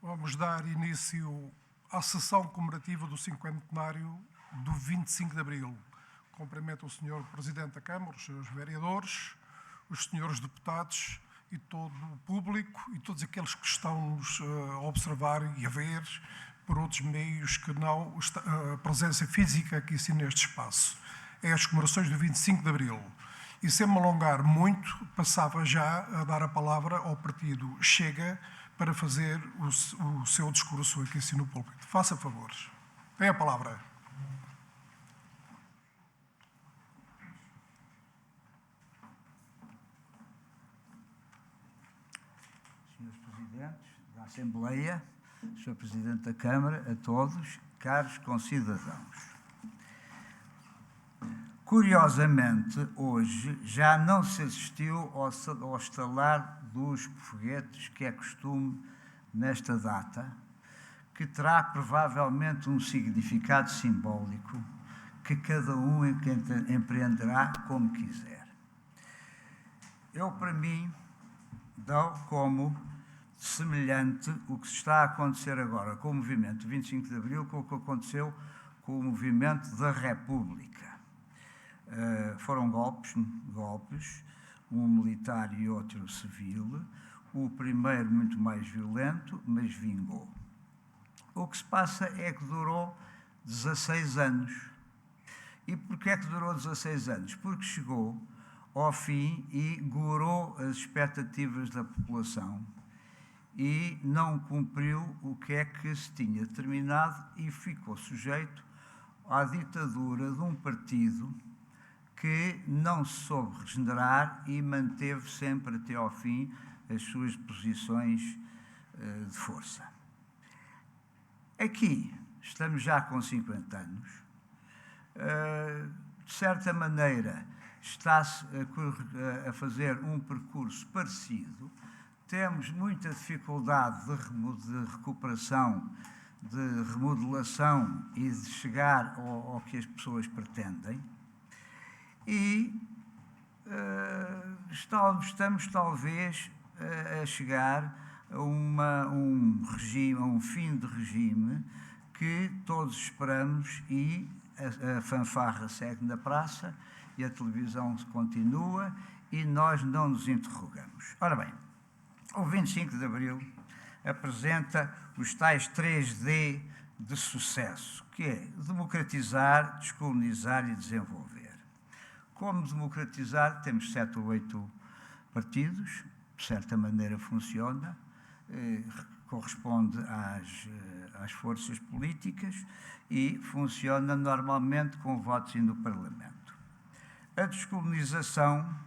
Vamos dar início à sessão comemorativa do cinquentenário do 25 de Abril. Cumprimento o Sr. Presidente da Câmara, os Srs. Vereadores, os Srs. Deputados e todo o público e todos aqueles que estão-nos a observar e a ver por outros meios que não a presença física aqui sim neste espaço. É as comemorações do 25 de Abril. E sem me alongar muito, passava já a dar a palavra ao partido Chega para fazer o seu discurso aqui assim no púlpito. Faça favores. Tem a palavra. Senhores Presidentes da Assembleia, Sr. Presidente da Câmara, a todos, caros concidadãos. Curiosamente, hoje já não se assistiu ao estalar dos foguetes que é costume nesta data, que terá provavelmente um significado simbólico que cada um empreenderá como quiser. Eu, para mim, dou como semelhante o que está a acontecer agora com o movimento 25 de Abril com o que aconteceu com o movimento da República. Foram golpes, um militar e outro civil, o primeiro muito mais violento, mas vingou. O que se passa é que durou 16 anos. E porquê é que durou 16 anos? Porque chegou ao fim e gorou as expectativas da população e não cumpriu o que é que se tinha determinado e ficou sujeito à ditadura de um partido que não se soube regenerar e manteve sempre até ao fim as suas posições de força. Aqui, estamos já com 50 anos, de certa maneira está-se a fazer um percurso parecido, temos muita dificuldade de recuperação, de remodelação e de chegar ao que as pessoas pretendem. E estamos talvez a chegar a um fim de regime que todos esperamos e a fanfarra segue na praça e a televisão continua e nós não nos interrogamos. Ora bem, o 25 de Abril apresenta os tais 3D de sucesso, que é democratizar, descolonizar e desenvolver. Como democratizar? Temos 7 ou 8 partidos, de certa maneira funciona, corresponde às forças políticas e funciona normalmente com votos no Parlamento. A descolonização,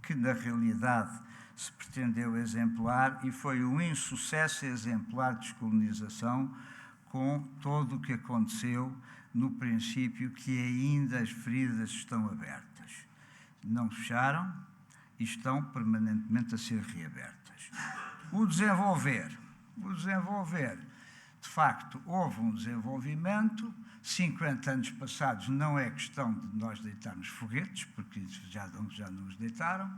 que na realidade se pretendeu exemplar e foi um insucesso exemplar de descolonização com todo o que aconteceu no princípio que ainda as feridas estão abertas. Não fecharam e estão permanentemente a ser reabertas. O desenvolver, de facto, houve um desenvolvimento. 50 anos passados não é questão de nós deitarmos foguetes, porque já não os deitaram,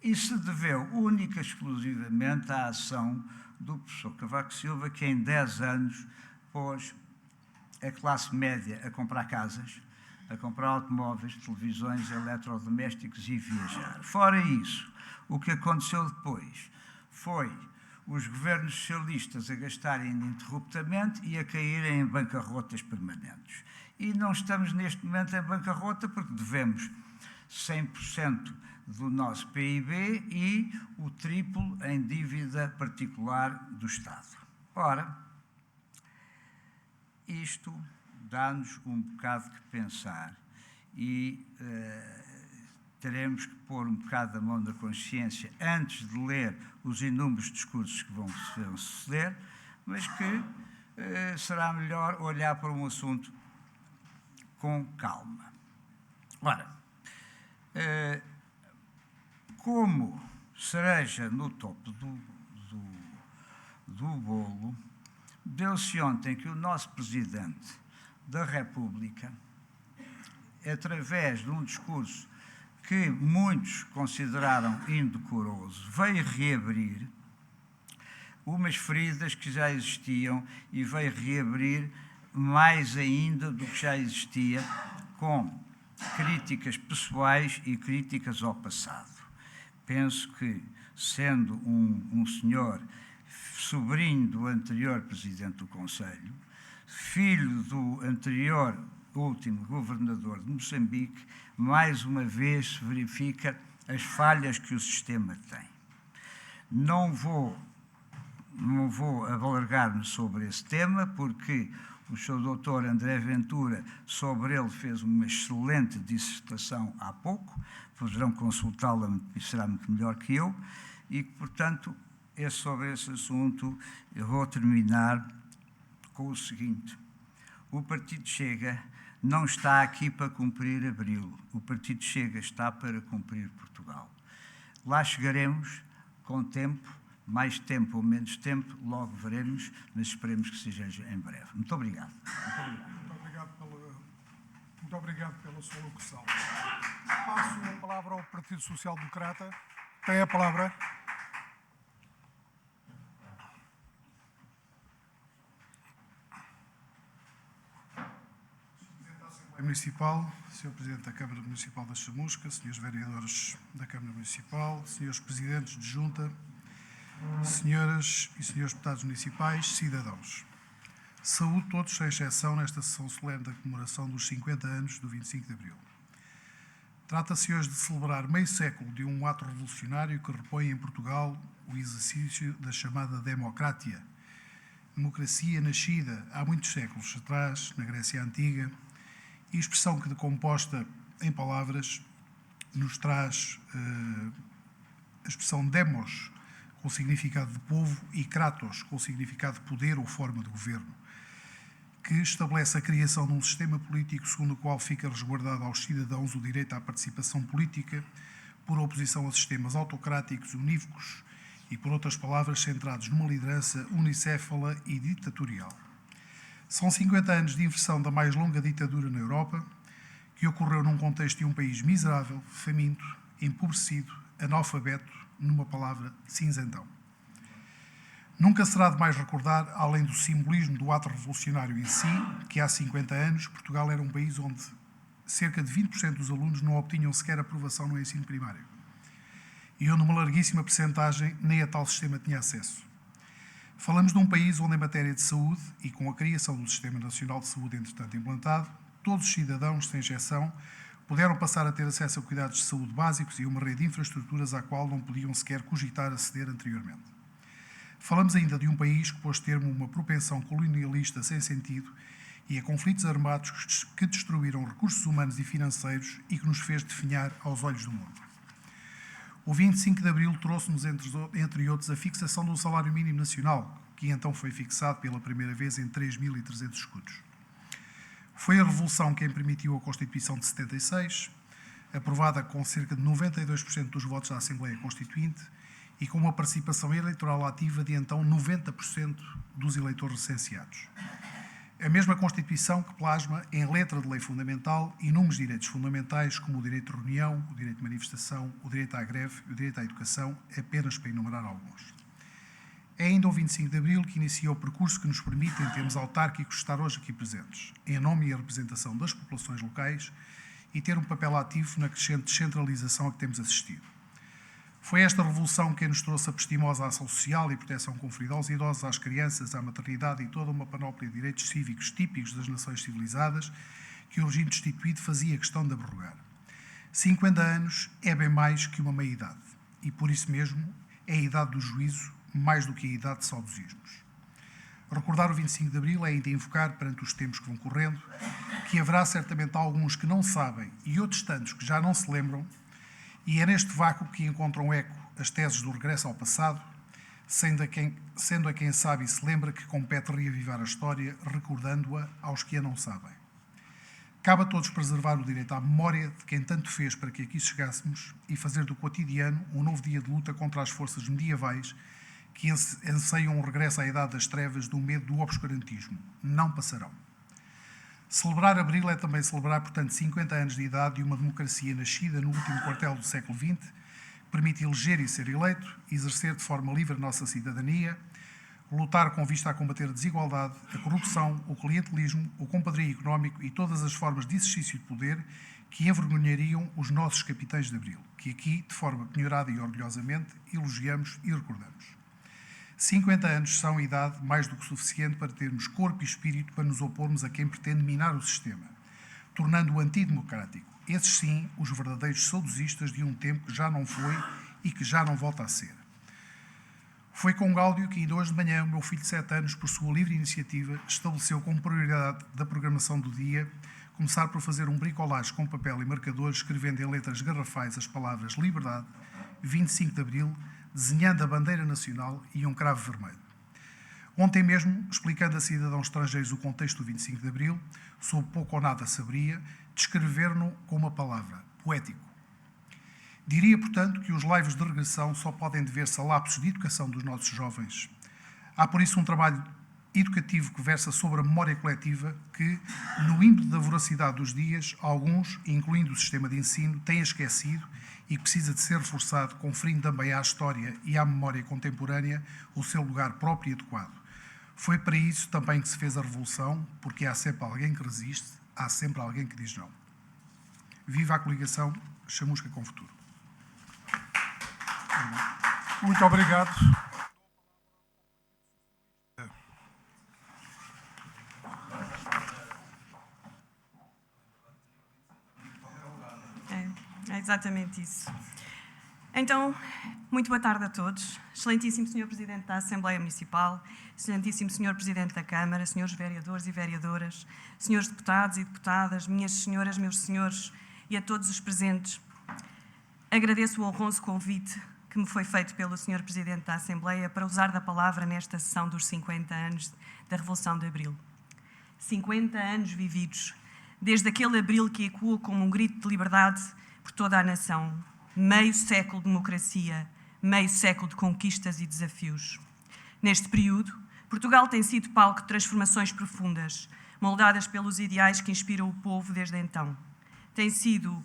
e se deveu única e exclusivamente à ação do professor Cavaco Silva, que em 10 anos pôs a classe média a comprar casas, a comprar automóveis, televisões, eletrodomésticos e viajar. Fora isso, o que aconteceu depois foi os governos socialistas a gastarem ininterruptamente e a caírem em bancarrotas permanentes. E não estamos neste momento em bancarrota porque devemos 100% do nosso PIB e o triplo em dívida particular do Estado. Ora, isto dá-nos um bocado que pensar e teremos que pôr um bocado a mão na consciência antes de ler os inúmeros discursos que vão suceder, mas que será melhor olhar para um assunto com calma. Ora, como cereja no topo do bolo, deu-se ontem que o nosso Presidente da República, através de um discurso que muitos consideraram indecoroso, veio reabrir umas feridas que já existiam e veio reabrir mais ainda do que já existia, com críticas pessoais e críticas ao passado. Penso que, sendo um senhor sobrinho do anterior Presidente do Conselho, filho do anterior último governador de Moçambique, mais uma vez se verifica as falhas que o sistema tem. Não vou alargar-me sobre esse tema, porque o Sr. Dr. André Ventura, sobre ele, fez uma excelente dissertação há pouco, poderão consultá-la e será muito melhor que eu, e, portanto, sobre esse assunto eu vou terminar com o seguinte: o Partido Chega não está aqui para cumprir Abril, o Partido Chega está para cumprir Portugal. Lá chegaremos com tempo, mais tempo ou menos tempo, logo veremos, mas esperemos que seja em breve. Muito obrigado. Muito obrigado pela sua locução. Passo a palavra ao Partido Social Democrata. Tem a palavra. Municipal, Sr. Presidente da Câmara Municipal da Chamusca, Srs. Vereadores da Câmara Municipal, Srs. Presidentes de Junta, Senhoras e Srs. Deputados Municipais, cidadãos. Saúdo todos, sem exceção, nesta sessão solene da comemoração dos 50 anos do 25 de Abril. Trata-se hoje de celebrar meio século de um ato revolucionário que repõe em Portugal o exercício da chamada democracia, democracia nascida há muitos séculos atrás, na Grécia Antiga, e expressão que, decomposta em palavras, nos traz a expressão demos, com o significado de povo, e kratos, com o significado de poder ou forma de governo, que estabelece a criação de um sistema político segundo o qual fica resguardado aos cidadãos o direito à participação política, por oposição a sistemas autocráticos unívocos e, por outras palavras, centrados numa liderança unicéfala e ditatorial. São 50 anos de inversão da mais longa ditadura na Europa, que ocorreu num contexto de um país miserável, faminto, empobrecido, analfabeto, numa palavra, cinzentão. Nunca será demais recordar, além do simbolismo do ato revolucionário em si, que há 50 anos Portugal era um país onde cerca de 20% dos alunos não obtinham sequer aprovação no ensino primário e onde uma larguíssima percentagem nem a tal sistema tinha acesso. Falamos de um país onde, em matéria de saúde, e com a criação do Sistema Nacional de Saúde, entretanto implantado, todos os cidadãos, sem exceção, puderam passar a ter acesso a cuidados de saúde básicos e uma rede de infraestruturas à qual não podiam sequer cogitar aceder anteriormente. Falamos ainda de um país que pôs termo a uma propensão colonialista sem sentido e a conflitos armados que destruíram recursos humanos e financeiros e que nos fez definhar aos olhos do mundo. O 25 de Abril trouxe-nos, entre outros, a fixação de um salário mínimo nacional, que então foi fixado pela primeira vez em 3.300 escudos. Foi a Revolução quem permitiu a Constituição de 76, aprovada com cerca de 92% dos votos da Assembleia Constituinte e com uma participação eleitoral ativa de então 90% dos eleitores recenseados. A mesma Constituição que plasma em letra de lei fundamental inúmeros direitos fundamentais, como o direito de reunião, o direito de manifestação, o direito à greve e o direito à educação, apenas para enumerar alguns. É ainda o 25 de Abril que inicia o percurso que nos permite, em termos autárquicos, estar hoje aqui presentes, em nome e a representação das populações locais e ter um papel ativo na crescente descentralização a que temos assistido. Foi esta revolução que nos trouxe a prestimosa ação social e proteção conferida aos idosos, às crianças, à maternidade e toda uma panóplia de direitos cívicos típicos das nações civilizadas que o regime destituído fazia questão de abrogar. 50 anos é bem mais que uma meia-idade e, por isso mesmo, é a idade do juízo mais do que a idade de saudosismos. Recordar o 25 de Abril é ainda invocar, perante os tempos que vão correndo, que haverá certamente alguns que não sabem e outros tantos que já não se lembram. E é neste vácuo que encontram eco as teses do regresso ao passado, sendo a quem sabe e se lembra que compete reavivar a história, recordando-a aos que a não sabem. Cabe a todos preservar o direito à memória de quem tanto fez para que aqui chegássemos e fazer do cotidiano um novo dia de luta contra as forças medievais que anseiam um regresso à idade das trevas do medo do obscurantismo. Não passarão. Celebrar Abril é também celebrar, portanto, 50 anos de idade de uma democracia nascida no último quartel do século XX, que permite eleger e ser eleito, exercer de forma livre a nossa cidadania, lutar com vista a combater a desigualdade, a corrupção, o clientelismo, o compadrio económico e todas as formas de exercício de poder que envergonhariam os nossos capitães de Abril, que aqui, de forma penhorada e orgulhosamente, elogiamos e recordamos. 50 anos são idade mais do que suficiente para termos corpo e espírito para nos opormos a quem pretende minar o sistema, tornando-o antidemocrático. Esses sim, os verdadeiros saudosistas de um tempo que já não foi e que já não volta a ser. Foi com Gáudio que ainda hoje de manhã o meu filho de 7 anos, por sua livre iniciativa, estabeleceu como prioridade da programação do dia começar por fazer um bricolage com papel e marcadores, escrevendo em letras garrafais as palavras Liberdade, 25 de Abril, desenhando a bandeira nacional e um cravo vermelho. Ontem mesmo, explicando a cidadãos estrangeiros o contexto do 25 de Abril, sob pouco ou nada saberia, descrever-no com uma palavra, poético. Diria, portanto, que os lives de regressão só podem dever-se a lapsos de educação dos nossos jovens. Há, por isso, um trabalho educativo que versa sobre a memória coletiva que, no ímpeto da voracidade dos dias, alguns, incluindo o sistema de ensino, têm esquecido e que precisa de ser reforçado, conferindo também à história e à memória contemporânea o seu lugar próprio e adequado. Foi para isso também que se fez a Revolução, porque há sempre alguém que resiste, há sempre alguém que diz não. Viva a coligação Chamusca com Futuro. Muito obrigado. É exatamente isso. Então, muito boa tarde a todos. Excelentíssimo Sr. Presidente da Assembleia Municipal, Excelentíssimo Sr. Presidente da Câmara, Srs. Vereadores e Vereadoras, Srs. Deputados e Deputadas, minhas senhoras, meus senhores e a todos os presentes. Agradeço o honroso convite que me foi feito pelo Sr. Presidente da Assembleia para usar da palavra nesta sessão dos 50 anos da Revolução de Abril. 50 anos vividos, desde aquele Abril que ecoou como um grito de liberdade por toda a nação. Meio século de democracia, meio século de conquistas e desafios. Neste período, Portugal tem sido palco de transformações profundas, moldadas pelos ideais que inspiram o povo desde então. Tem sido,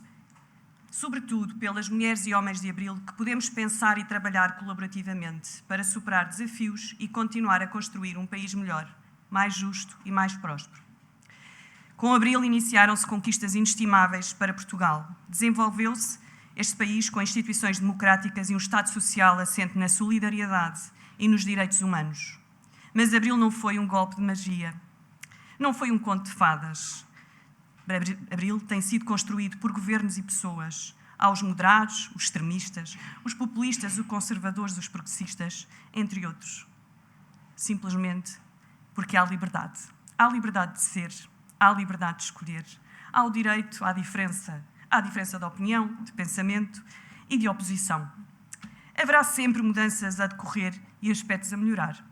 sobretudo, pelas mulheres e homens de Abril que podemos pensar e trabalhar colaborativamente para superar desafios e continuar a construir um país melhor, mais justo e mais próspero. Com Abril iniciaram-se conquistas inestimáveis para Portugal. Desenvolveu-se este país com instituições democráticas e um Estado social assente na solidariedade e nos direitos humanos. Mas Abril não foi um golpe de magia. Não foi um conto de fadas. Abril tem sido construído por governos e pessoas, aos moderados, os extremistas, os populistas, os conservadores, os progressistas, entre outros. Simplesmente porque há liberdade. Há liberdade de ser, há liberdade de escolher, há o direito à diferença. Há diferença de opinião, de pensamento e de oposição. Haverá sempre mudanças a decorrer e aspectos a melhorar.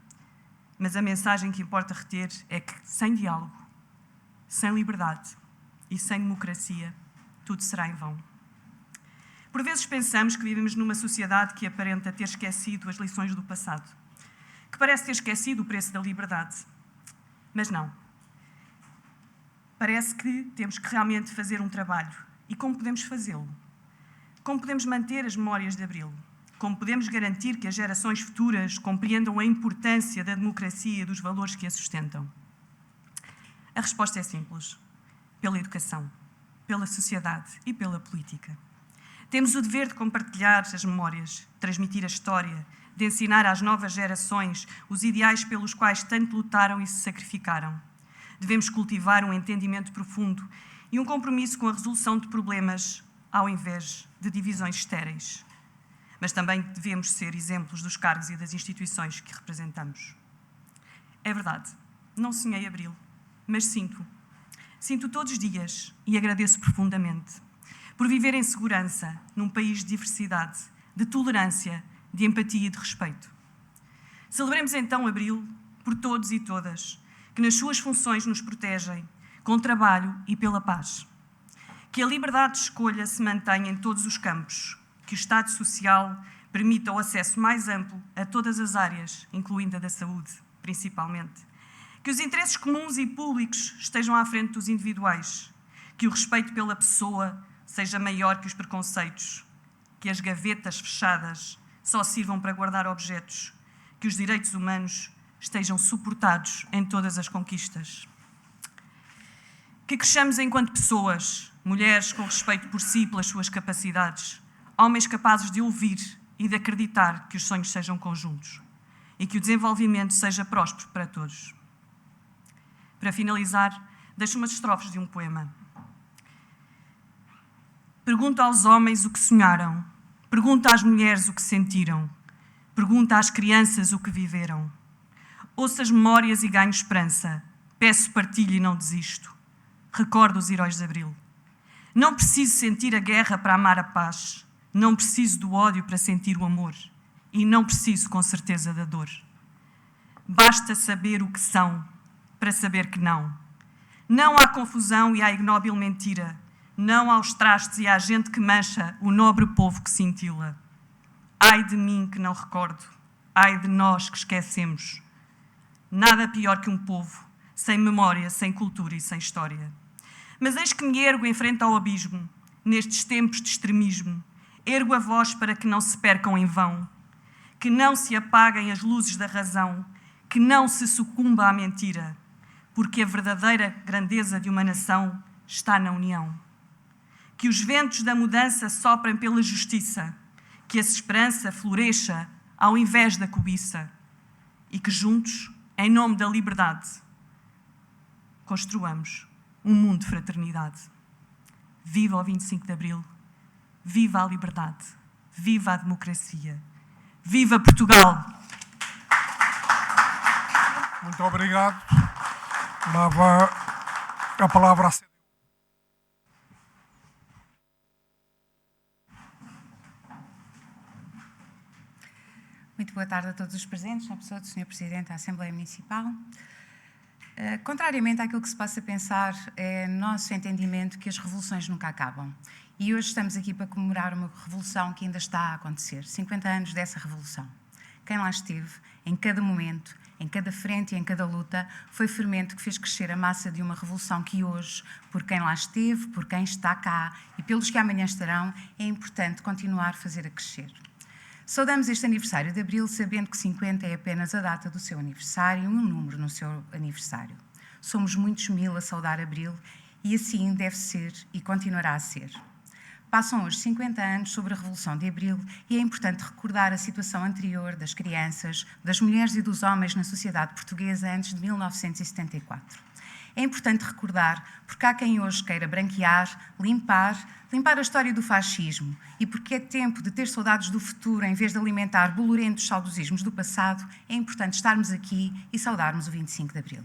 Mas a mensagem que importa reter é que, sem diálogo, sem liberdade e sem democracia, tudo será em vão. Por vezes pensamos que vivemos numa sociedade que aparenta ter esquecido as lições do passado, que parece ter esquecido o preço da liberdade. Mas não. Parece que temos que realmente fazer um trabalho. E como podemos fazê-lo? Como podemos manter as memórias de Abril? Como podemos garantir que as gerações futuras compreendam a importância da democracia e dos valores que a sustentam? A resposta é simples. Pela educação, pela sociedade e pela política. Temos o dever de compartilhar as memórias, transmitir a história, de ensinar às novas gerações os ideais pelos quais tanto lutaram e se sacrificaram. Devemos cultivar um entendimento profundo e um compromisso com a resolução de problemas ao invés de divisões estéreis. Mas também devemos ser exemplos dos cargos e das instituições que representamos. É verdade, não sonhei Abril, mas sinto. Sinto todos os dias e agradeço profundamente por viver em segurança num país de diversidade, de tolerância, de empatia e de respeito. Celebremos então Abril por todos e todas que nas suas funções nos protegem, com trabalho e pela paz. Que a liberdade de escolha se mantenha em todos os campos, que o Estado Social permita o acesso mais amplo a todas as áreas, incluindo a da saúde, principalmente. Que os interesses comuns e públicos estejam à frente dos individuais, que o respeito pela pessoa seja maior que os preconceitos, que as gavetas fechadas só sirvam para guardar objetos, que os direitos humanos estejam suportados em todas as conquistas. Que cresçamos enquanto pessoas, mulheres com respeito por si e pelas suas capacidades, homens capazes de ouvir e de acreditar que os sonhos sejam conjuntos e que o desenvolvimento seja próspero para todos. Para finalizar, deixo umas estrofes de um poema. Pergunta aos homens o que sonharam, pergunta às mulheres o que sentiram, pergunta às crianças o que viveram. Ouço as memórias e ganho esperança, peço partilha e não desisto. Recordo os heróis de Abril. Não preciso sentir a guerra para amar a paz, não preciso do ódio para sentir o amor e não preciso com certeza da dor. Basta saber o que são para saber que não. Não há confusão e há ignóbil mentira, não aos trastes e à gente que mancha o nobre povo que cintila. Ai de mim que não recordo, ai de nós que esquecemos. Nada pior que um povo sem memória, sem cultura e sem história. Mas eis que me ergo em frente ao abismo, nestes tempos de extremismo, ergo a voz para que não se percam em vão, que não se apaguem as luzes da razão, que não se sucumba à mentira, porque a verdadeira grandeza de uma nação está na união. Que os ventos da mudança soprem pela justiça, que a esperança floresça ao invés da cobiça e que juntos, em nome da liberdade, construamos um mundo de fraternidade. Viva o 25 de Abril, viva a liberdade, viva a democracia, viva Portugal! Muito obrigado. Dava a palavra a CDU. Muito boa tarde a todos os presentes, na pessoa do Sr. Presidente da Assembleia Municipal. Contrariamente àquilo que se passa a pensar, é nosso entendimento que as revoluções nunca acabam. E hoje estamos aqui para comemorar uma revolução que ainda está a acontecer, 50 anos dessa revolução. Quem lá esteve, em cada momento, em cada frente e em cada luta, foi fermento que fez crescer a massa de uma revolução que hoje, por quem lá esteve, por quem está cá e pelos que amanhã estarão, é importante continuar a fazer a crescer. Saudamos este aniversário de Abril sabendo que 50 é apenas a data do seu aniversário, um número no seu aniversário. Somos muitos mil a saudar Abril e assim deve ser e continuará a ser. Passam hoje 50 anos sobre a Revolução de Abril e é importante recordar a situação anterior das crianças, das mulheres e dos homens na sociedade portuguesa antes de 1974. É importante recordar porque há quem hoje queira branquear, limpar a história do fascismo e porque é tempo de ter saudades do futuro em vez de alimentar bolorentos saudosismos do passado, é importante estarmos aqui e saudarmos o 25 de Abril.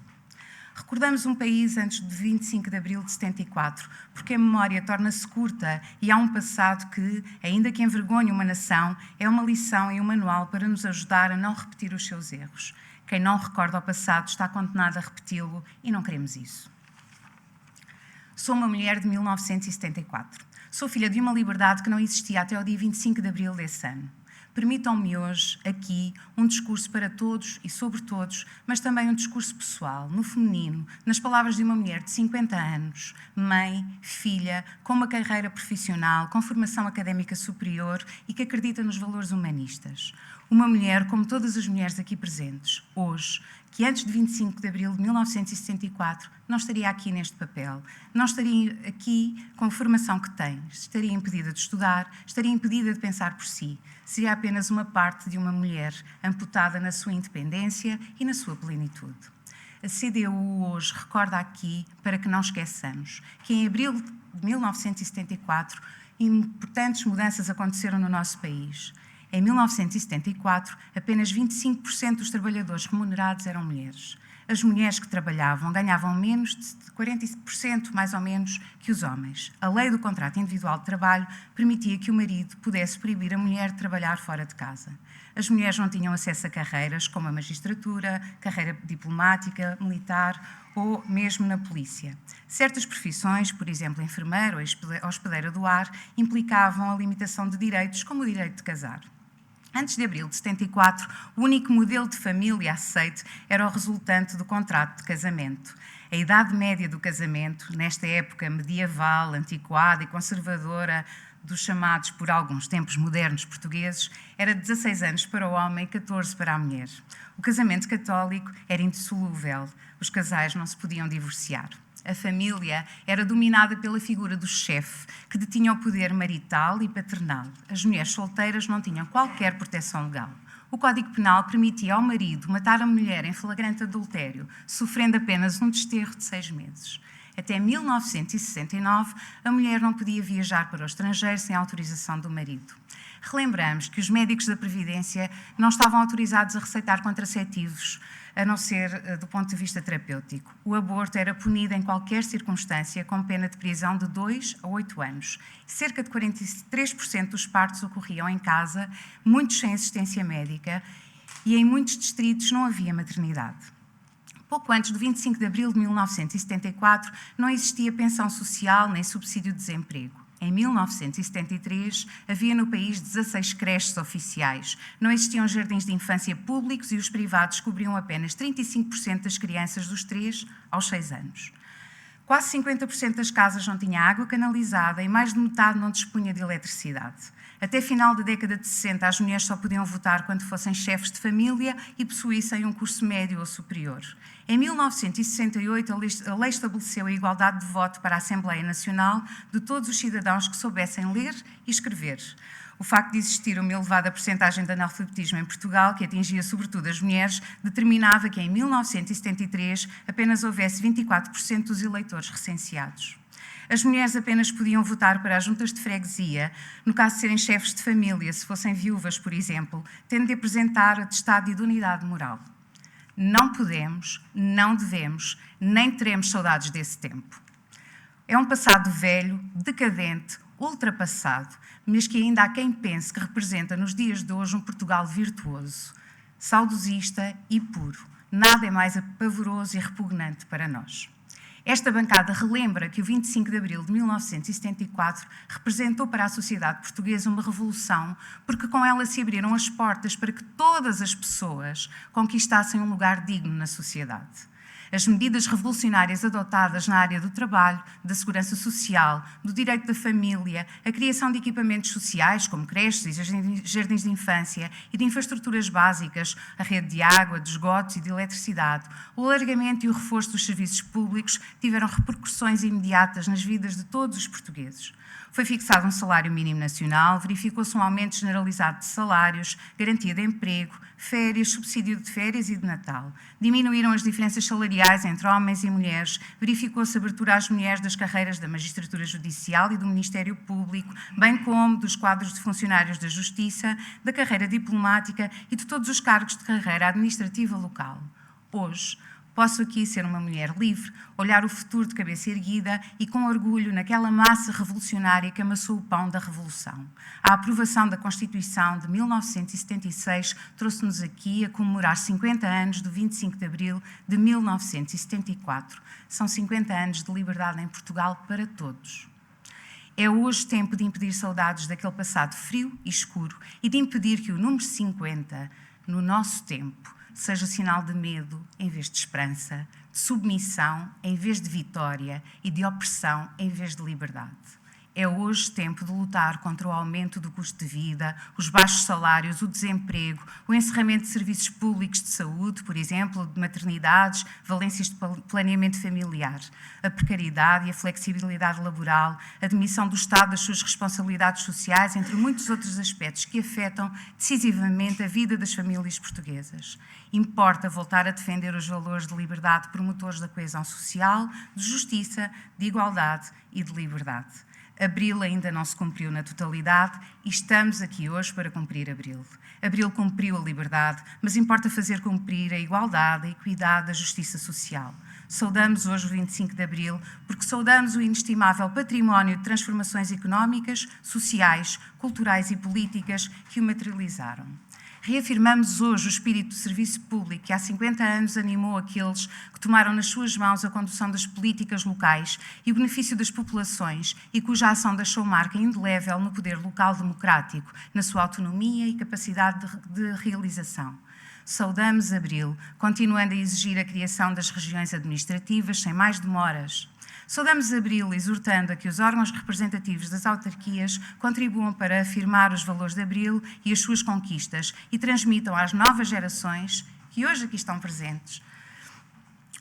Recordamos um país antes de 25 de Abril de 74, porque a memória torna-se curta e há um passado que, ainda que envergonhe uma nação, é uma lição e um manual para nos ajudar a não repetir os seus erros. Quem não recorda o passado está condenado a repeti-lo e não queremos isso. Sou uma mulher de 1974. Sou filha de uma liberdade que não existia até o dia 25 de Abril desse ano. Permitam-me hoje, aqui, um discurso para todos e sobre todos, mas também um discurso pessoal, no feminino, nas palavras de uma mulher de 50 anos, mãe, filha, com uma carreira profissional, com formação académica superior e que acredita nos valores humanistas. Uma mulher, como todas as mulheres aqui presentes, hoje, que antes de 25 de Abril de 1974 não estaria aqui neste papel, não estaria aqui com a formação que tem, estaria impedida de estudar, estaria impedida de pensar por si, seria apenas uma parte de uma mulher amputada na sua independência e na sua plenitude. A CDU hoje recorda aqui, para que não esqueçamos, que em abril de 1974 importantes mudanças aconteceram no nosso país. Em 1974, apenas 25% dos trabalhadores remunerados eram mulheres. As mulheres que trabalhavam ganhavam menos de 40%, mais ou menos, que os homens. A lei do contrato individual de trabalho permitia que o marido pudesse proibir a mulher de trabalhar fora de casa. As mulheres não tinham acesso a carreiras como a magistratura, carreira diplomática, militar ou mesmo na polícia. Certas profissões, por exemplo, enfermeira ou hospedeira do ar, implicavam a limitação de direitos, como o direito de casar. Antes de abril de 74, o único modelo de família aceite era o resultante do contrato de casamento. A idade média do casamento, nesta época medieval, antiquada e conservadora dos chamados por alguns tempos modernos portugueses, era 16 anos para o homem e 14 para a mulher. O casamento católico era indissolúvel, os casais não se podiam divorciar. A família era dominada pela figura do chefe, que detinha o poder marital e paternal. As mulheres solteiras não tinham qualquer proteção legal. O Código Penal permitia ao marido matar a mulher em flagrante adultério, sofrendo apenas um desterro de 6 meses. Até 1969, a mulher não podia viajar para o estrangeiro sem autorização do marido. Relembramos que os médicos da Previdência não estavam autorizados a receitar contraceptivos, a não ser do ponto de vista terapêutico. O aborto era punido em qualquer circunstância com pena de prisão de 2 a 8 anos. Cerca de 43% dos partos ocorriam em casa, muitos sem assistência médica, e em muitos distritos não havia maternidade. Pouco antes do 25 de abril de 1974, não existia pensão social nem subsídio de desemprego. Em 1973, havia no país 16 creches oficiais. Não existiam jardins de infância públicos e os privados cobriam apenas 35% das crianças dos 3 aos 6 anos. Quase 50% das casas não tinha água canalizada e mais de metade não dispunha de eletricidade. Até final da década de 60, as mulheres só podiam votar quando fossem chefes de família e possuíssem um curso médio ou superior. Em 1968, a lei estabeleceu a igualdade de voto para a Assembleia Nacional de todos os cidadãos que soubessem ler e escrever. O facto de existir uma elevada percentagem de analfabetismo em Portugal, que atingia sobretudo as mulheres, determinava que em 1973 apenas houvesse 24% dos eleitores recenseados. As mulheres apenas podiam votar para as juntas de freguesia, no caso de serem chefes de família, se fossem viúvas, por exemplo, tendo de apresentar atestado de idoneidade moral. Não podemos, não devemos, nem teremos saudades desse tempo. É um passado velho, decadente, ultrapassado, mas que ainda há quem pense que representa nos dias de hoje um Portugal virtuoso, saudosista e puro. Nada é mais pavoroso e repugnante para nós. Esta bancada relembra que o 25 de abril de 1974 representou para a sociedade portuguesa uma revolução, porque com ela se abriram as portas para que todas as pessoas conquistassem um lugar digno na sociedade. As medidas revolucionárias adotadas na área do trabalho, da segurança social, do direito da família, a criação de equipamentos sociais, como creches e jardins de infância, e de infraestruturas básicas, a rede de água, de esgotos e de eletricidade, o alargamento e o reforço dos serviços públicos tiveram repercussões imediatas nas vidas de todos os portugueses. Foi fixado um salário mínimo nacional, verificou-se um aumento generalizado de salários, garantia de emprego, férias, subsídio de férias e de Natal. Diminuíram as diferenças salariais entre homens e mulheres, verificou-se a abertura às mulheres das carreiras da magistratura judicial e do Ministério Público, bem como dos quadros de funcionários da Justiça, da carreira diplomática e de todos os cargos de carreira administrativa local. Hoje, posso aqui ser uma mulher livre, olhar o futuro de cabeça erguida e com orgulho naquela massa revolucionária que amassou o pão da Revolução. A aprovação da Constituição de 1976 trouxe-nos aqui a comemorar 50 anos do 25 de abril de 1974. São 50 anos de liberdade em Portugal para todos. É hoje tempo de impedir saudades daquele passado frio e escuro e de impedir que o número 50, no nosso tempo, seja sinal de medo em vez de esperança, de submissão em vez de vitória e de opressão em vez de liberdade. É hoje tempo de lutar contra o aumento do custo de vida, os baixos salários, o desemprego, o encerramento de serviços públicos de saúde, por exemplo, de maternidades, valências de planeamento familiar, a precariedade e a flexibilidade laboral, a demissão do Estado das suas responsabilidades sociais, entre muitos outros aspectos que afetam decisivamente a vida das famílias portuguesas. Importa voltar a defender os valores de liberdade promotores da coesão social, de justiça, de igualdade e de liberdade. Abril ainda não se cumpriu na totalidade e estamos aqui hoje para cumprir Abril. Abril cumpriu a liberdade, mas importa fazer cumprir a igualdade, a equidade, a justiça social. Saudamos hoje o 25 de Abril porque saudamos o inestimável património de transformações económicas, sociais, culturais e políticas que o materializaram. Reafirmamos hoje o espírito do serviço público que há 50 anos animou aqueles que tomaram nas suas mãos a condução das políticas locais e o benefício das populações e cuja ação deixou marca indelével no poder local democrático, na sua autonomia e capacidade de realização. Saudamos Abril, continuando a exigir a criação das regiões administrativas sem mais demoras. Saudamos Abril, exortando a que os órgãos representativos das autarquias contribuam para afirmar os valores de Abril e as suas conquistas e transmitam às novas gerações, que hoje aqui estão presentes,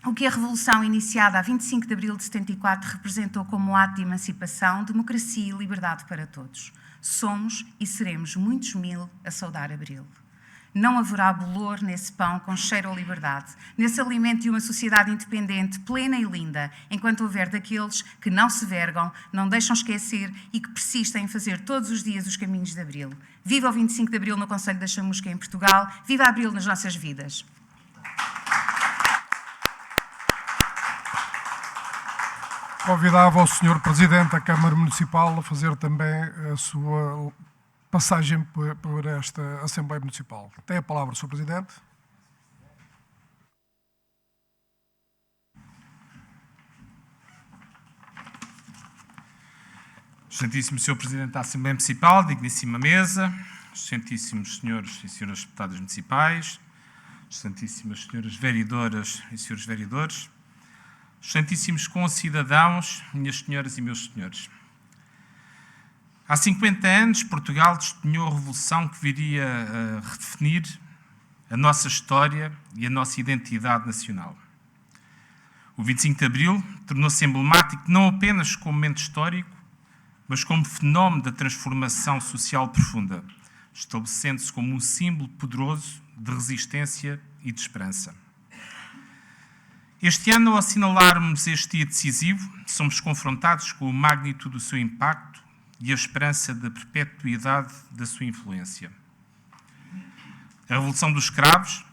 o que a Revolução iniciada a 25 de abril de 74 representou como ato de emancipação, democracia e liberdade para todos. Somos e seremos muitos mil a saudar Abril. Não haverá bolor nesse pão com cheiro à liberdade, nesse alimento de uma sociedade independente, plena e linda, enquanto houver daqueles que não se vergam, não deixam esquecer e que persistem em fazer todos os dias os caminhos de Abril. Viva o 25 de Abril no Concelho da Chamusca em Portugal, viva Abril nas nossas vidas. Convidava o Sr. Presidente da Câmara Municipal a fazer também a sua passagem por esta Assembleia Municipal. Tem a palavra o Sr. Presidente. Excelentíssimo Sr. Presidente da Assembleia Municipal, digníssima mesa, excelentíssimos senhores e senhoras deputadas municipais, excelentíssimas senhoras vereadoras e senhores vereadores, excelentíssimos concidadãos, minhas senhoras e meus senhores. Há 50 anos, Portugal testemunhou a revolução que viria a redefinir a nossa história e a nossa identidade nacional. O 25 de Abril tornou-se emblemático não apenas como momento histórico, mas como fenómeno da transformação social profunda, estabelecendo-se como um símbolo poderoso de resistência e de esperança. Este ano, ao assinalarmos este dia decisivo, somos confrontados com a magnitude do seu impacto e a esperança da perpetuidade da sua influência. A Revolução dos Escravos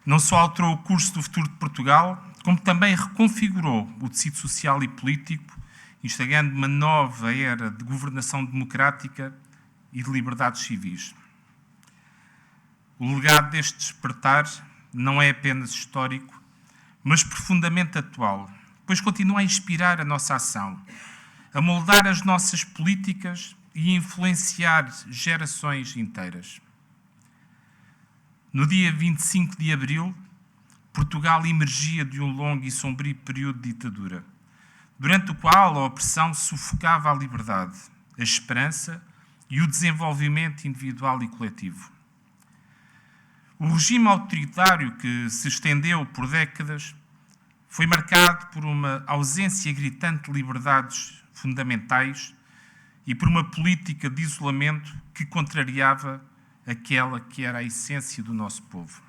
não só alterou o curso do futuro de Portugal, como também reconfigurou o tecido social e político, instaurando uma nova era de governação democrática e de liberdades civis. O legado deste despertar não é apenas histórico, mas profundamente atual, pois continua a inspirar a nossa ação, a moldar as nossas políticas e a influenciar gerações inteiras. No dia 25 de abril, Portugal emergia de um longo e sombrio período de ditadura, durante o qual a opressão sufocava a liberdade, a esperança e o desenvolvimento individual e coletivo. O regime autoritário que se estendeu por décadas foi marcado por uma ausência gritante de liberdades fundamentais e por uma política de isolamento que contrariava aquela que era a essência do nosso povo.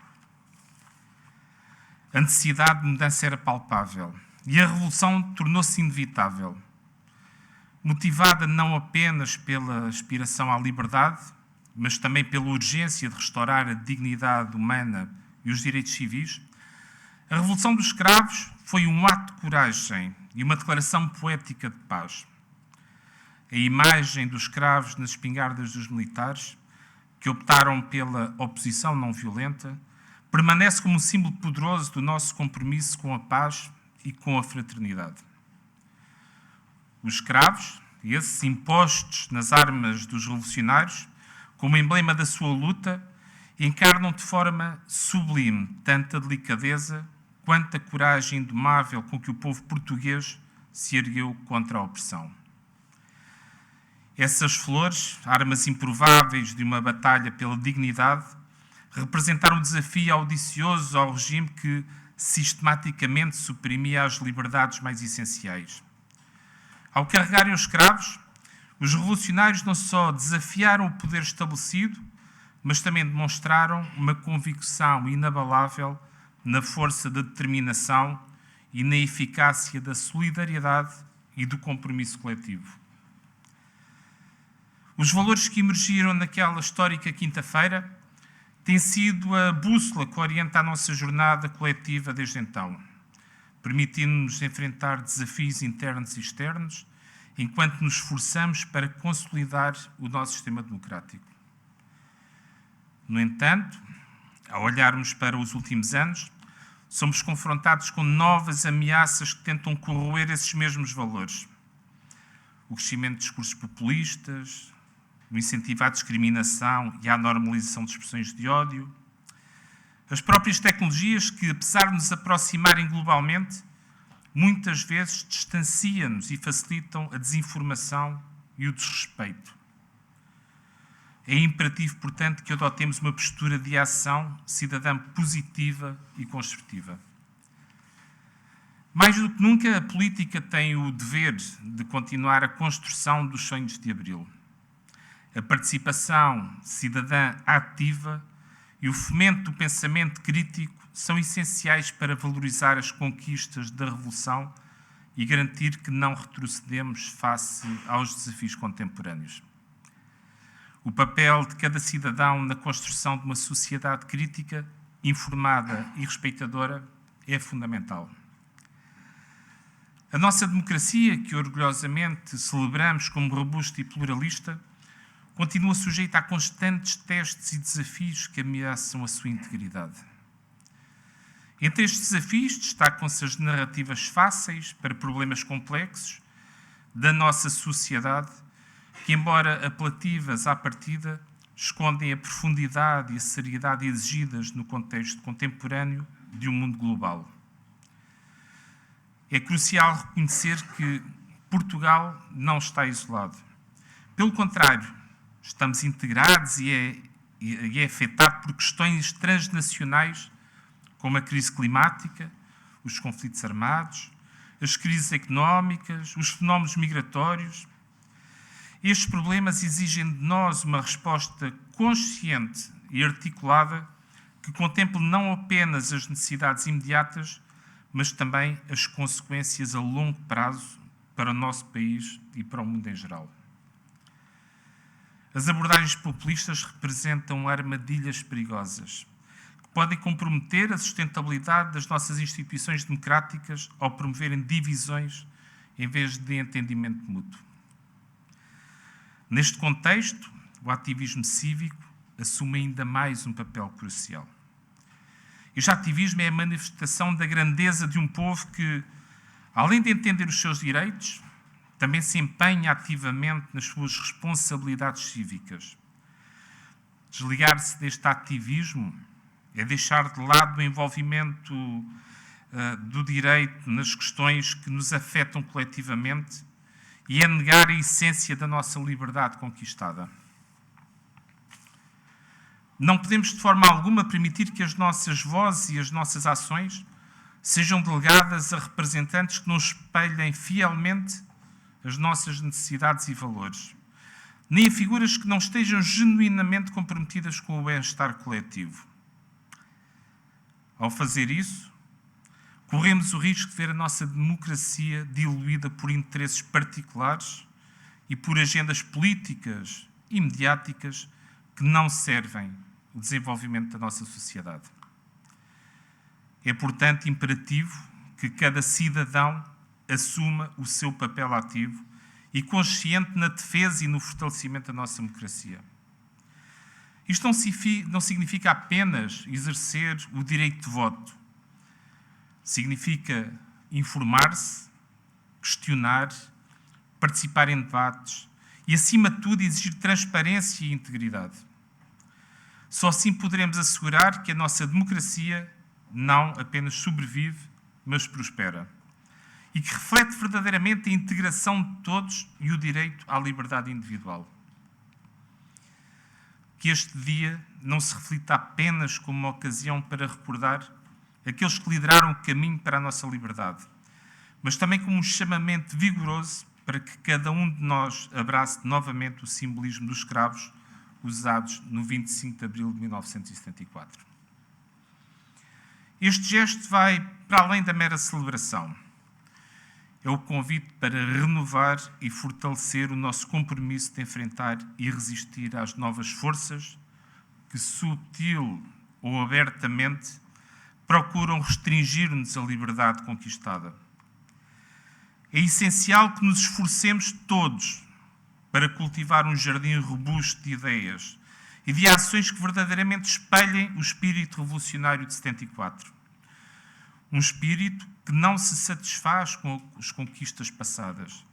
A necessidade de mudança era palpável e a revolução tornou-se inevitável, motivada não apenas pela aspiração à liberdade, mas também pela urgência de restaurar a dignidade humana e os direitos civis. A Revolução dos Escravos foi um ato de coragem e uma declaração poética de paz. A imagem dos escravos nas espingardas dos militares, que optaram pela oposição não violenta, permanece como um símbolo poderoso do nosso compromisso com a paz e com a fraternidade. Os escravos, esses impostos nas armas dos revolucionários, como emblema da sua luta, encarnam de forma sublime tanto a delicadeza quanto a coragem indomável com que o povo português se ergueu contra a opressão. Essas flores, armas improváveis de uma batalha pela dignidade, representaram um desafio audacioso ao regime que sistematicamente suprimia as liberdades mais essenciais. Ao carregarem os escravos, os revolucionários não só desafiaram o poder estabelecido, mas também demonstraram uma convicção inabalável na força da determinação e na eficácia da solidariedade e do compromisso coletivo. Os valores que emergiram naquela histórica quinta-feira têm sido a bússola que orienta a nossa jornada coletiva desde então, permitindo-nos enfrentar desafios internos e externos, enquanto nos esforçamos para consolidar o nosso sistema democrático. No entanto, ao olharmos para os últimos anos, somos confrontados com novas ameaças que tentam corroer esses mesmos valores. O crescimento de discursos populistas, o incentivo à discriminação e à normalização de expressões de ódio, as próprias tecnologias que, apesar de nos aproximarem globalmente, muitas vezes distanciam-nos e facilitam a desinformação e o desrespeito. É imperativo, portanto, que adotemos uma postura de ação cidadã positiva e construtiva. Mais do que nunca, a política tem o dever de continuar a construção dos sonhos de Abril. A participação cidadã ativa e o fomento do pensamento crítico são essenciais para valorizar as conquistas da Revolução e garantir que não retrocedemos face aos desafios contemporâneos. O papel de cada cidadão na construção de uma sociedade crítica, informada e respeitadora é fundamental. A nossa democracia, que orgulhosamente celebramos como robusta e pluralista, continua sujeita a constantes testes e desafios que ameaçam a sua integridade. Entre estes desafios destacam-se as narrativas fáceis para problemas complexos da nossa sociedade, que, embora apelativas à partida, escondem a profundidade e a seriedade exigidas no contexto contemporâneo de um mundo global. É crucial reconhecer que Portugal não está isolado. Pelo contrário, estamos integrados e é afetado por questões transnacionais como a crise climática, os conflitos armados, as crises económicas, os fenómenos migratórios. Estes problemas exigem de nós uma resposta consciente e articulada que contemple não apenas as necessidades imediatas, mas também as consequências a longo prazo para o nosso país e para o mundo em geral. As abordagens populistas representam armadilhas perigosas, que podem comprometer a sustentabilidade das nossas instituições democráticas ao promoverem divisões em vez de entendimento mútuo. Neste contexto, o ativismo cívico assume ainda mais um papel crucial. Este ativismo é a manifestação da grandeza de um povo que, além de entender os seus direitos, também se empenha ativamente nas suas responsabilidades cívicas. Desligar-se deste ativismo é deixar de lado o envolvimento do direito nas questões que nos afetam coletivamente e é negar a essência da nossa liberdade conquistada. Não podemos de forma alguma permitir que as nossas vozes e as nossas ações sejam delegadas a representantes que não espelhem fielmente as nossas necessidades e valores, nem a figuras que não estejam genuinamente comprometidas com o bem-estar coletivo. Ao fazer isso, corremos o risco de ver a nossa democracia diluída por interesses particulares e por agendas políticas e mediáticas que não servem o desenvolvimento da nossa sociedade. É, portanto, imperativo que cada cidadão assuma o seu papel ativo e consciente na defesa e no fortalecimento da nossa democracia. Isto não significa apenas exercer o direito de voto. Significa informar-se, questionar, participar em debates e, acima de tudo, exigir transparência e integridade. Só assim poderemos assegurar que a nossa democracia não apenas sobrevive, mas prospera. E que reflete verdadeiramente a integração de todos e o direito à liberdade individual. Que este dia não se reflita apenas como uma ocasião para recordar aqueles que lideraram o caminho para a nossa liberdade, mas também como um chamamento vigoroso para que cada um de nós abrace novamente o simbolismo dos escravos usados no 25 de abril de 1974. Este gesto vai para além da mera celebração. É o convite para renovar e fortalecer o nosso compromisso de enfrentar e resistir às novas forças que, sutil ou abertamente, procuram restringir-nos a liberdade conquistada. É essencial que nos esforcemos todos para cultivar um jardim robusto de ideias e de ações que verdadeiramente espelhem o espírito revolucionário de 74. Um espírito que não se satisfaz com as conquistas passadas,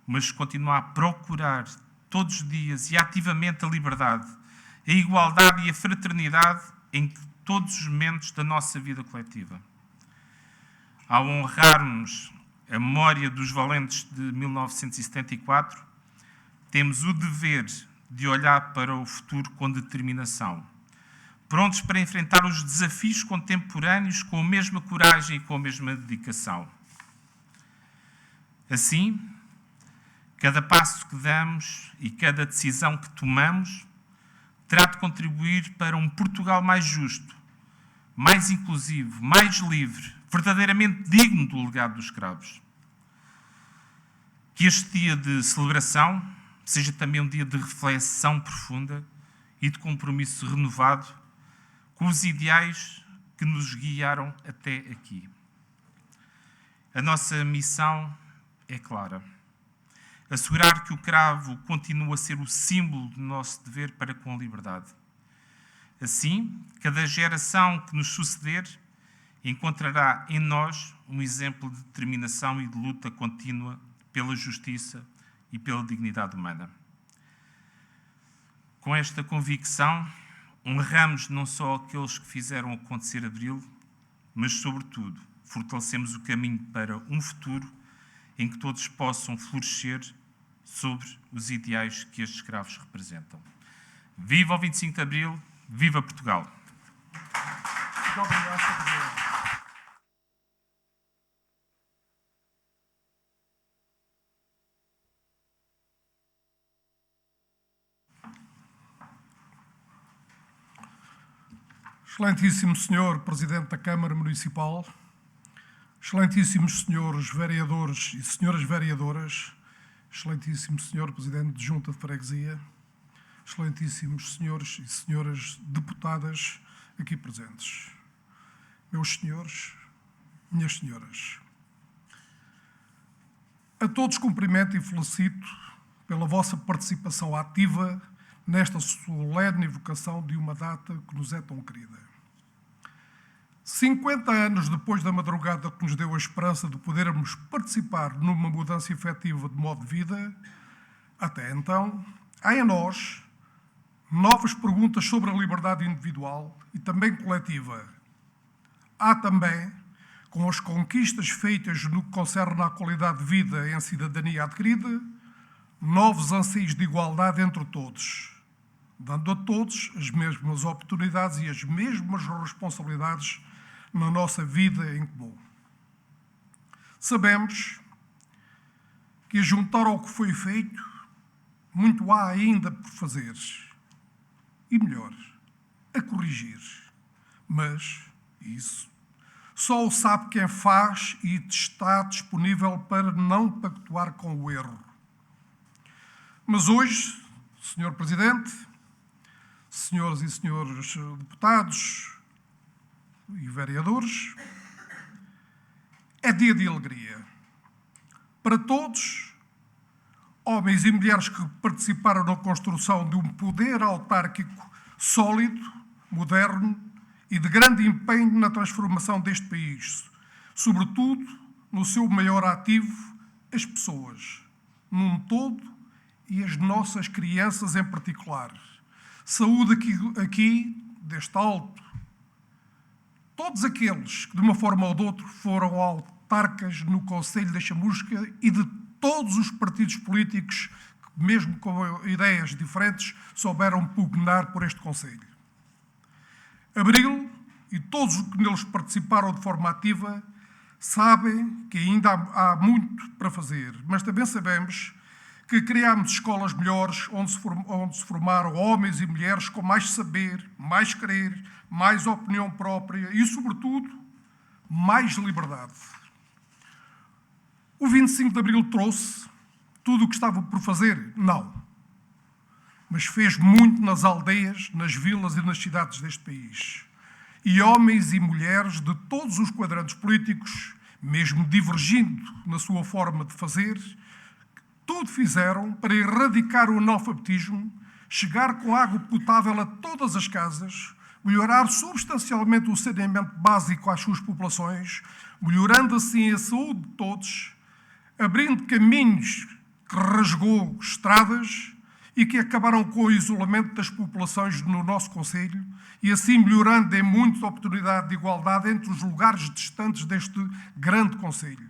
mas continua a procurar todos os dias e ativamente a liberdade, a igualdade e a fraternidade em todos os momentos da nossa vida coletiva. Ao honrarmos a memória dos valentes de 1974, temos o dever de olhar para o futuro com determinação, prontos para enfrentar os desafios contemporâneos com a mesma coragem e com a mesma dedicação. Assim, cada passo que damos e cada decisão que tomamos terá de contribuir para um Portugal mais justo, mais inclusivo, mais livre, verdadeiramente digno do legado dos escravos. Que este dia de celebração seja também um dia de reflexão profunda e de compromisso renovado com os ideais que nos guiaram até aqui. A nossa missão é clara: assegurar que o cravo continua a ser o símbolo do nosso dever para com a liberdade. Assim, cada geração que nos suceder encontrará em nós um exemplo de determinação e de luta contínua pela justiça e pela dignidade humana. Com esta convicção, honramos não só aqueles que fizeram acontecer Abril, mas, sobretudo, fortalecemos o caminho para um futuro em que todos possam florescer sobre os ideais que estes escravos representam. Viva o 25 de Abril, viva Portugal! Muito obrigado, Sr. Presidente. Excelentíssimo Senhor Presidente da Câmara Municipal, excelentíssimos senhores vereadores e senhoras vereadoras, excelentíssimo Senhor Presidente de Junta de Freguesia, excelentíssimos senhores e senhoras deputadas aqui presentes, meus senhores, minhas senhoras. A todos cumprimento e felicito pela vossa participação ativa nesta solene evocação de uma data que nos é tão querida. 50 anos depois da madrugada que nos deu a esperança de podermos participar numa mudança efetiva de modo de vida, até então, há em nós novas perguntas sobre a liberdade individual e também coletiva. Há também, com as conquistas feitas no que concerne à qualidade de vida em cidadania adquirida, novos anseios de igualdade entre todos, dando a todos as mesmas oportunidades e as mesmas responsabilidades na nossa vida em comum. Sabemos que, a juntar ao que foi feito, muito há ainda por fazer. E melhor, a corrigir. Mas isso só o sabe quem faz e está disponível para não pactuar com o erro. Mas hoje, Sr. Presidente, senhoras e senhores deputados e vereadores, é dia de alegria. Para todos, homens e mulheres que participaram na construção de um poder autárquico sólido, moderno e de grande empenho na transformação deste país, sobretudo no seu maior ativo, as pessoas, num todo, e as nossas crianças em particular. Saúde aqui deste alto todos aqueles que, de uma forma ou de outra, foram autarcas no Conselho da Chamusca e de todos os partidos políticos que, mesmo com ideias diferentes, souberam pugnar por este Conselho. Abril e todos os que neles participaram de forma ativa sabem que ainda há muito para fazer, mas também sabemos que criámos escolas melhores onde se formaram homens e mulheres com mais saber, mais querer, mais opinião própria e, sobretudo, mais liberdade. O 25 de Abril trouxe tudo o que estava por fazer? Não. Mas fez muito nas aldeias, nas vilas e nas cidades deste país. E homens e mulheres de todos os quadrantes políticos, mesmo divergindo na sua forma de fazer, tudo fizeram para erradicar o analfabetismo, chegar com água potável a todas as casas, melhorar substancialmente o saneamento básico às suas populações, melhorando assim a saúde de todos, abrindo caminhos que rasgou estradas e que acabaram com o isolamento das populações no nosso concelho e assim melhorando em muito a oportunidade de igualdade entre os lugares distantes deste grande concelho.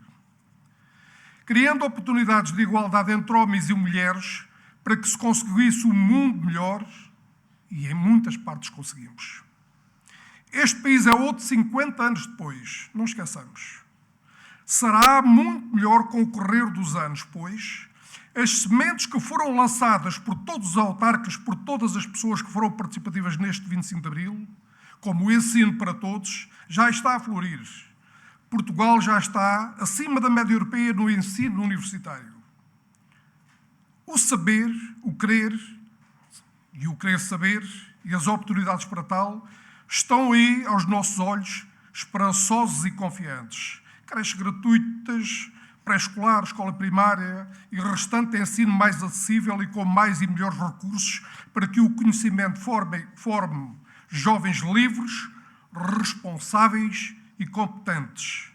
criando oportunidades de igualdade entre homens e mulheres para que se conseguisse um mundo melhor, e em muitas partes conseguimos. Este país é outro 50 anos depois, não esqueçamos. Será muito melhor com o correr dos anos, pois as sementes que foram lançadas por todos os autarcas, por todas as pessoas que foram participativas neste 25 de Abril, como o ensino para todos, já está a florir. Portugal já está acima da média europeia no ensino universitário. O saber, o querer e o querer saber e as oportunidades para tal estão aí aos nossos olhos, esperançosos e confiantes. Creches gratuitas, pré-escolar, escola primária e restante ensino mais acessível e com mais e melhores recursos para que o conhecimento forme jovens livres, responsáveis e competentes.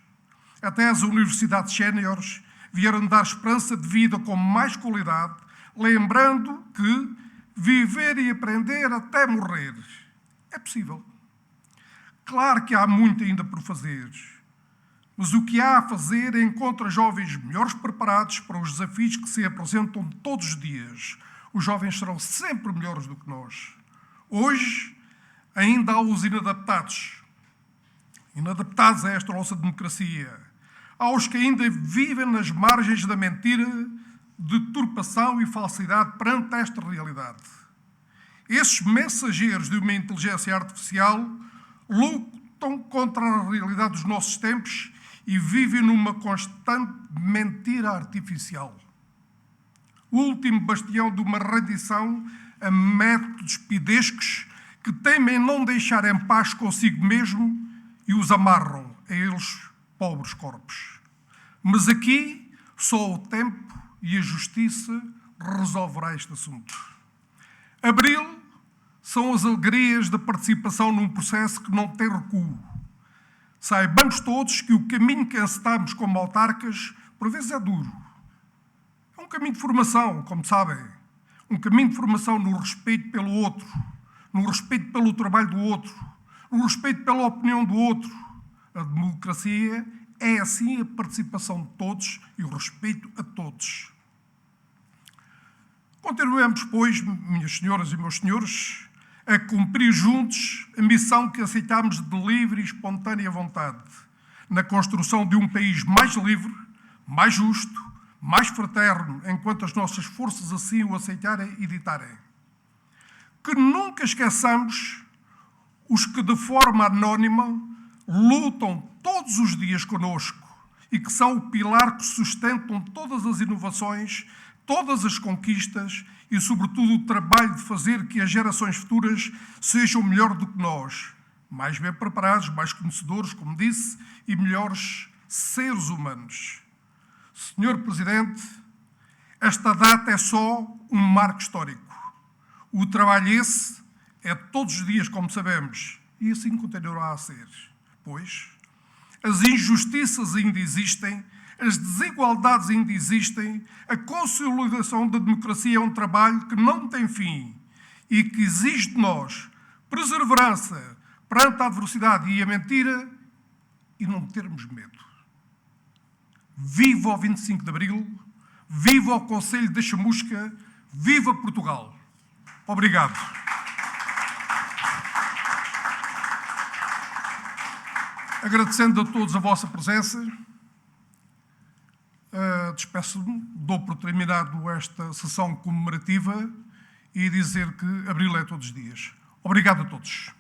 Até as universidades séniores vieram dar esperança de vida com mais qualidade, lembrando que viver e aprender até morrer é possível. Claro que há muito ainda por fazer, mas o que há a fazer encontra jovens melhores preparados para os desafios que se apresentam todos os dias. Os jovens serão sempre melhores do que nós. Hoje, ainda há os inadaptados a esta nossa democracia. Há os que ainda vivem nas margens da mentira, de turpação e falsidade perante esta realidade. Esses mensageiros de uma inteligência artificial lutam contra a realidade dos nossos tempos e vivem numa constante mentira artificial. O último bastião de uma rendição a métodos pidescos que temem não deixar em paz consigo mesmo e os amarram a eles pobres corpos. Mas aqui só o tempo e a justiça resolverá este assunto. Abril são as alegrias da participação num processo que não tem recuo. Saibamos todos que o caminho que encetamos como autarcas, por vezes é duro. É um caminho de formação, como sabem. Um caminho de formação no respeito pelo outro, no respeito pelo trabalho do outro, no respeito pela opinião do outro. A democracia é, assim, a participação de todos e o respeito a todos. Continuemos, pois, minhas senhoras e meus senhores, a cumprir juntos a missão que aceitámos de livre e espontânea vontade, na construção de um país mais livre, mais justo, mais fraterno, enquanto as nossas forças assim o aceitarem e ditarem. Que nunca esqueçamos os que de forma anónima lutam todos os dias conosco e que são o pilar que sustentam todas as inovações, todas as conquistas e, sobretudo, o trabalho de fazer que as gerações futuras sejam melhor do que nós, mais bem preparados, mais conhecedores, como disse, e melhores seres humanos. Senhor Presidente, esta data é só um marco histórico. O trabalho esse é todos os dias, como sabemos, e assim continuará a ser, pois as injustiças ainda existem, as desigualdades ainda existem, a consolidação da democracia é um trabalho que não tem fim e que exige de nós perseverança perante a adversidade e a mentira e não termos medo. Viva o 25 de Abril, viva o Conselho da Chamusca, viva Portugal. Obrigado. Agradecendo a todos a vossa presença, despeço-me, dou por terminado esta sessão comemorativa e dizer que Abril é todos os dias. Obrigado a todos.